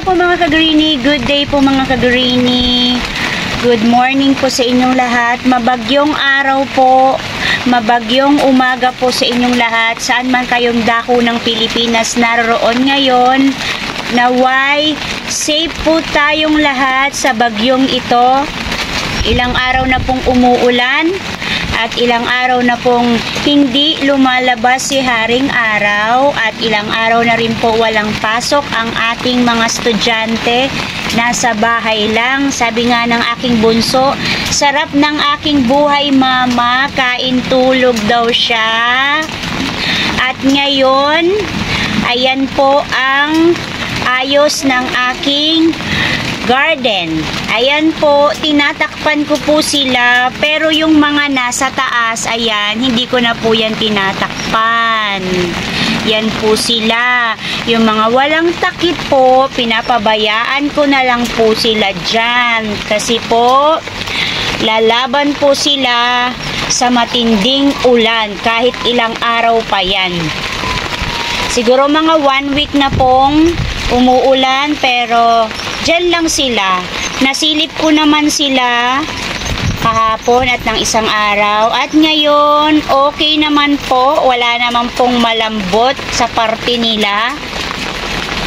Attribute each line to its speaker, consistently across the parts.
Speaker 1: po mga kagrini, good day po mga kagrini. Good morning po sa inyong lahat. Mabagyong araw po, mabagyong umaga po sa inyong lahat. Saan man kayong dako ng Pilipinas naroon ngayon. Naway, safe po tayong lahat sa bagyong ito. Ilang araw na pong umuulan at ilang araw na pong hindi lumalabas si Haring Araw at ilang araw na rin po walang pasok ang ating mga estudyante. Nasa bahay lang. Sabi nga ng aking bunso, sarap ng aking buhay mama, kain tulog daw siya. At ngayon, ayan po ang ayos ng aking garden. Ayan po, tinatakpan ko po sila, pero yung mga nasa taas, ayan, hindi ko na po yan tinatakpan. Yan po sila. Yung mga walang takip po, pinapabayaan ko na lang po sila dyan. Kasi po, lalaban po sila sa matinding ulan kahit ilang araw pa yan. Siguro mga 1 week na pong umuulan, pero dyan lang sila. Nasilip ko naman sila kahapon at ng isang araw. At ngayon, okay naman po. Wala naman pong malambot sa parte nila.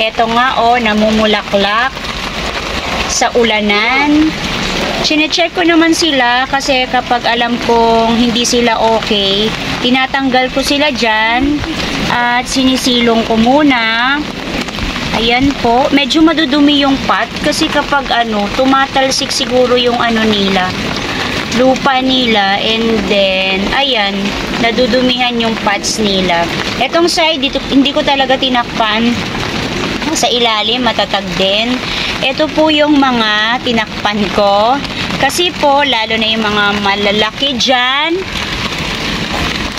Speaker 1: Eto nga, oh, namumulaklak sa ulanan. Sinecheck ko naman sila kasi kapag alam kong hindi sila okay, tinatanggal ko sila dyan at sinisilong ko muna. Ayan po, medyo madudumi yung pot kasi kapag tumatalsik siguro yung nila, lupa nila, and then ayan, nadudumihan yung pots nila. Etong side dito hindi ko talaga tinakpan. Sa ilalim matatag din. Ito po yung mga tinakpan ko kasi po lalo na yung mga malalaki dyan.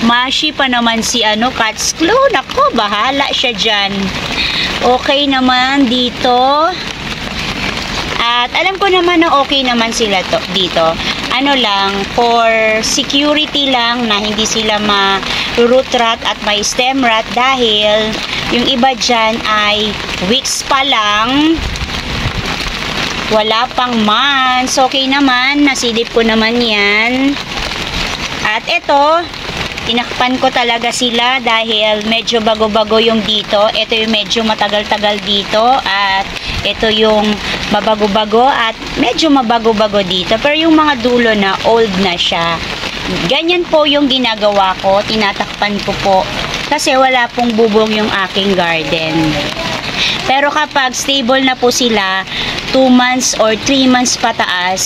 Speaker 1: Mashi pa naman si cat's claw. Nako, bahala siya dyan. Okay naman dito. At alam ko naman na okay naman sila dito. Lang, for security lang na hindi sila ma-root rot at may stem rot dahil yung iba dyan ay weeks pa lang. Wala pang months. Okay naman. Nasilip ko naman yan. At ito, tinakpan ko talaga sila dahil medyo bago-bago yung dito. Ito yung medyo matagal-tagal dito. At ito yung mabago-bago at medyo mabago-bago dito. Pero yung mga dulo na, old na siya. Ganyan po yung ginagawa ko. Tinatakpan ko po. Kasi wala pong bubong yung aking garden. Pero kapag stable na po sila, 2 months or 3 months pataas,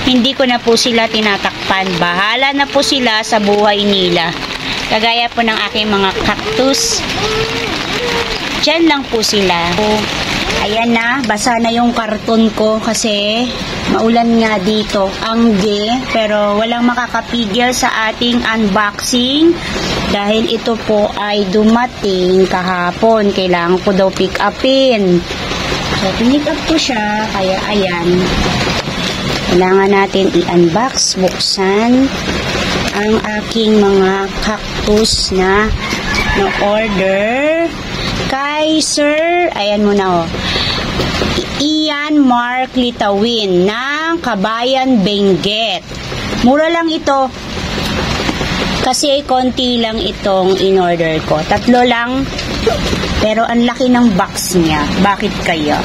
Speaker 1: hindi ko na po sila tinatakpan. Bahala na po sila sa buhay nila. Kagaya po ng aking mga cactus. Diyan lang po sila. Ayan na, basa na yung karton ko kasi maulan nga dito. Angge, pero walang makakapigil sa ating unboxing dahil ito po ay dumating kahapon. Kailangan ko daw pick upin. So, pinick up ko siya, kaya ayan. Kailangan natin i-unbox, buksan ang aking mga cactus na order kay Sir, ayan muna Ian Mark Litawin ng Kabayan Benguet. Mura lang ito kasi konti lang itong in-order ko. 3 lang, pero ang laki ng box niya. Bakit kaya?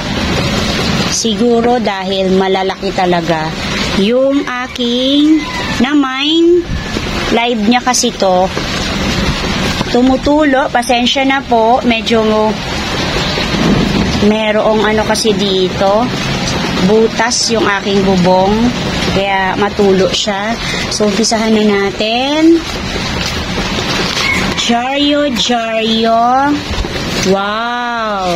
Speaker 1: Siguro dahil malalaki talaga yung aking mine. Live niya kasi to. Tumutulo, pasensya na po, medyo merong kasi dito, butas yung aking bubong, kaya matulo siya. So, umpisahan na natin. Jaryo. Wow!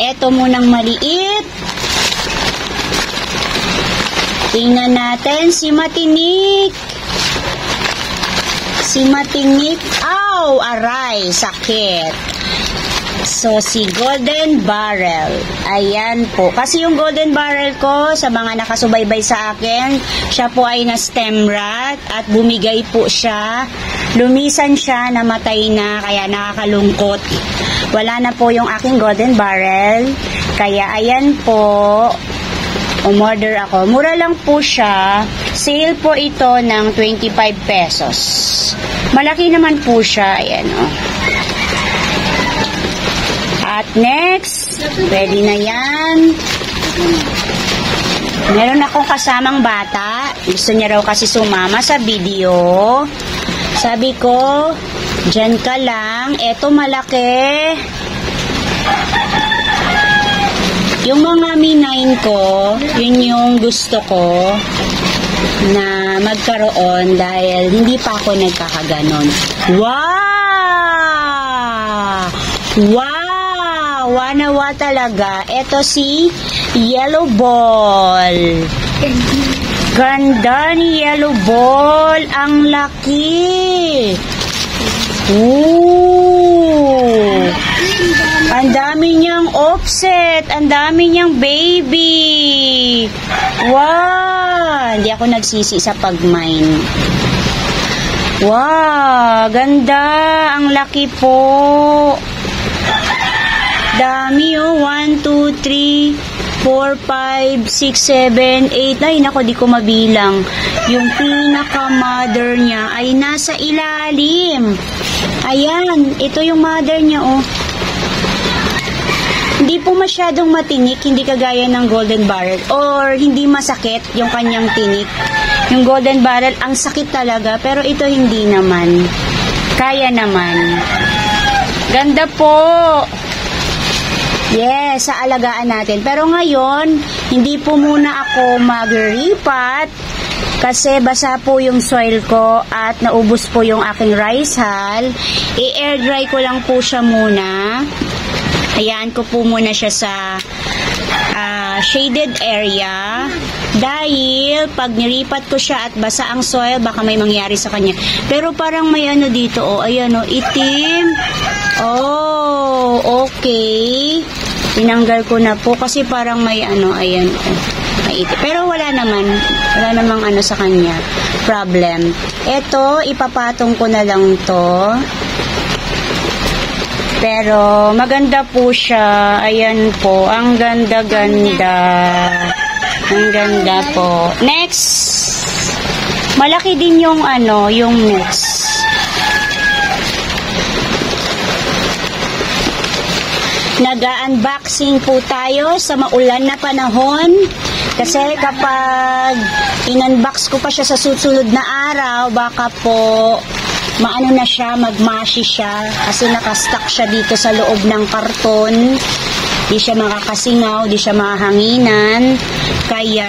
Speaker 1: Eto munang maliit. Tingnan natin si Matinik. Ow! Aray, sakit. So, si Golden Barrel. Ayan po. Kasi yung Golden Barrel ko, sa mga nakasubaybay sa akin, siya po ay na-stem rot at bumigay po siya. Lumisan siya, namatay na, kaya nakakalungkot. Wala na po yung aking Golden Barrel. Kaya ayan po, umorder ako. Mura lang po siya. Sale po ito ng 25 pesos. Malaki naman po siya. Ayan o. At next, ready na yan. Meron akong kasamang bata. Gusto niya raw kasi sumama sa video. Sabi ko, dyan ka lang. Eto malaki. Yung mga Mi 9 ko, yun yung gusto ko na magkaroon dahil hindi pa ako nagkakaganon. Wow! Wow! Wanawa talaga. Ito si Yellow Ball. Ganda ni Yellow Ball. Ang laki. Ooh! Ang dami niyang offset. Ang dami niyang baby. Wow! Hindi ako nagsisi sa pag-mine. Wow! Ganda. Ang laki po. Dami oh. 1, 2, 3, 4, 5, 6, 7, 8. Ay, nako, di ko mabilang. Yung pinaka-mother niya ay nasa ilalim. Ayan. Ito yung mother niya oh. Hindi po masyadong matinik, hindi kagaya ng Golden Barrel or hindi masakit yung kanyang tinik. Yung Golden Barrel, ang sakit talaga, pero ito hindi naman. Kaya naman. Ganda po. Yes, sa alagaan natin. Pero ngayon, hindi po muna ako mag-ripat kasi basa po yung soil ko at naubos po yung aking rice hull. I-air dry ko lang po siya muna. Hayaan ko po muna siya sa shaded area dahil pag niripat ko siya at basa ang soil, baka may mangyari sa kanya. Pero parang may ano dito, oh, ayan oh, itim. Oh, okay. Tinanggal ko na po kasi parang may ano, ayan, oh, may itim. Pero wala namang ano sa kanya, problem. Ito, ipapatong ko na lang to. Pero maganda po siya. Ayan po. Ang ganda-ganda. Ang ganda po. Next. Malaki din yung ano, yung next. Nag-unboxing po tayo sa maulan na panahon. Kasi kapag in-unbox ko pa siya sa susunod na araw, baka po maano na siya, magmashi siya kasi nakastock siya dito sa loob ng karton. Di siya makakasingaw, di siya mahanginan. Kaya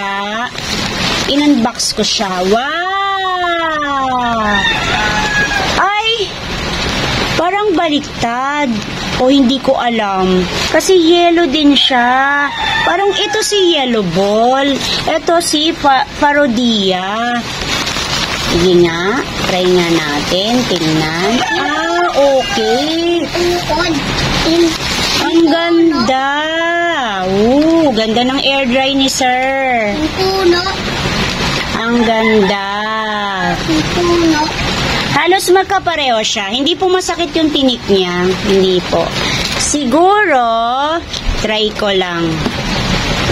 Speaker 1: in-unbox ko siya. Wow! Ay! Parang baliktad. O hindi ko alam. Kasi yellow din siya. Parang ito si Yellow Ball. Ito si Parodia. Sige nga, try nga natin, tingnan. Ah, okay. Ang ganda. Ganda ng air dry ni sir. Ang ganda. Halos magkapareho siya. Hindi po masakit yung tinik niya. Hindi po. Siguro, try ko lang.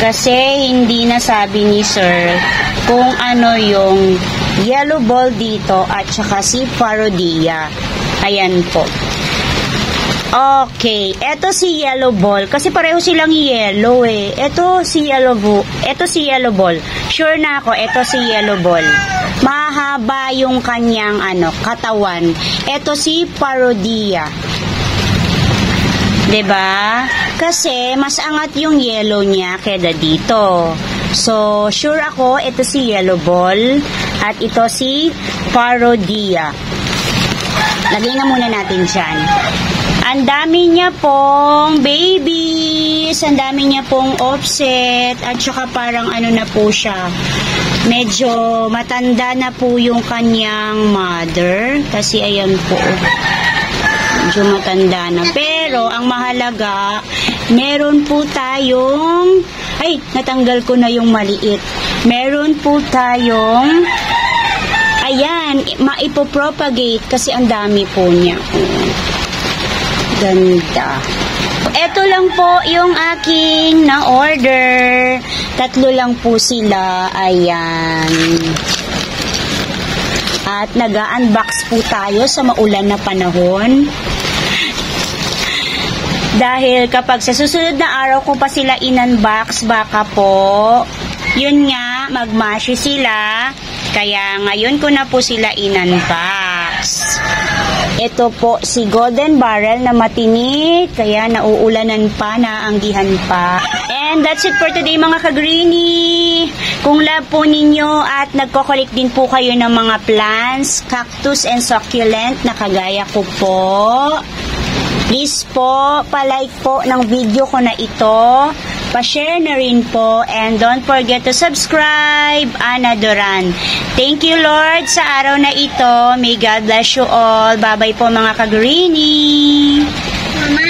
Speaker 1: Kasi hindi nasabi ni sir kung ano yung Yellow Ball dito at saka si Parodia. Ayan po. Okay, eto si Yellow Ball kasi pareho silang yellow eh. Eto si Yellow Ball. Sure na ako, eto si Yellow Ball. Mahaba yung kanyang katawan. Eto si Parodia. 'Di ba? Kasi mas angat yung yellow niya kaysa dito. So, sure ako, ito si Yellow Ball at ito si Parodia. Lagay na muna natin dyan. Ang dami niya pong babies, ang dami niya pong offset, at saka parang na po siya. Medyo matanda na po yung kanyang mother. Kasi ayan po. medyo matanda na. Pero, ang mahalaga, meron po tayong, ay, natanggal ko na yung maliit. Meron po tayong, ayan, maipopropagate kasi ang dami po niya. Ganda. Ito lang po yung aking na-order. 3 lang po sila. Ayan. At nag-unbox po tayo sa maulan na panahon. Dahil kapag sa susunod na araw ko pa sila in-unbox, baka po, yun nga, magmasyo sila. Kaya ngayon ko na po sila in-unbox. Ito po si Golden Barrel na matinik, kaya nauulanan pa, naanggihan pa. And that's it for today mga ka-greenie. Kung love po ninyo at nagko-collect din po kayo ng mga plants, cactus and succulent na kagaya ko po, please po, palike po ng video ko na ito, pa-share na rin po, and don't forget to subscribe, Ana Duran. Thank you Lord sa araw na ito. May God bless you all. Bye-bye po mga ka-greenie.
Speaker 2: Mama.